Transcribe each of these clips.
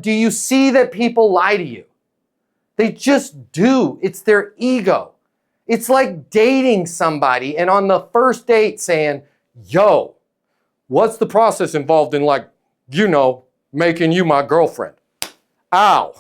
do you see that people lie to you? They just do. It's their ego. It's like dating somebody and on the first date saying, yo, what's the process involved in like, making you my girlfriend? Ow.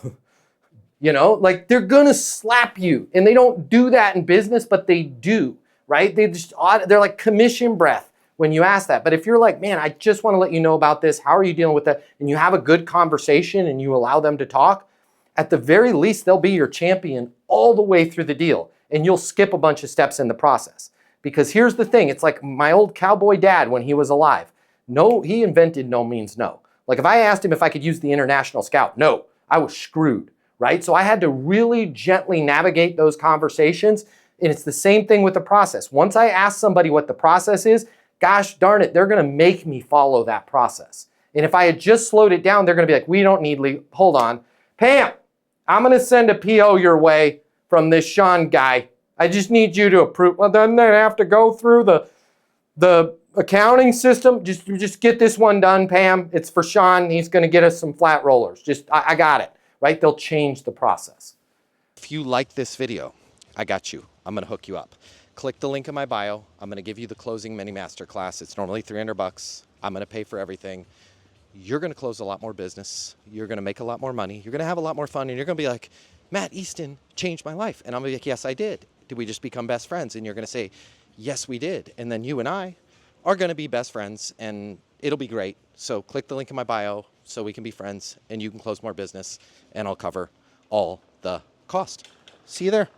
Like they're going to slap you. And they don't do that in business, but they do, right? They're like commission breath when you ask that. But if you're like, man, I just want to let you know about this. How are you dealing with that? And you have a good conversation and you allow them to talk, at the very least, they'll be your champion all the way through the deal. And you'll skip a bunch of steps in the process. Because here's the thing. It's like my old cowboy dad when he was alive. No, he invented no means no. Like if I asked him if I could use the International Scout, no, I was screwed, right? So I had to really gently navigate those conversations. And it's the same thing with the process. Once I ask somebody what the process is, gosh darn it, they're going to make me follow that process. And if I had just slowed it down, they're going to be like, we don't need legal. Hold on. Pam, I'm going to send a PO your way from this Sean guy. I just need you to approve. Well, then they have to go through the accounting system. Just get this one done, Pam. It's for Sean. He's going to get us some flat rollers. I got it, right? They'll change the process. If you like this video, I got you. I'm going to hook you up. Click the link in my bio. I'm going to give you the closing mini masterclass. It's normally $300. I'm going to pay for everything. You're going to close a lot more business. You're going to make a lot more money. You're going to have a lot more fun. And you're going to be like, Matt Easton changed my life. And I'm going to be like, yes, I did. Did we just become best friends? And you're going to say, yes, we did. And then you and I are going to be best friends and it'll be great. So click the link in my bio so we can be friends and you can close more business and I'll cover all the cost. See you there.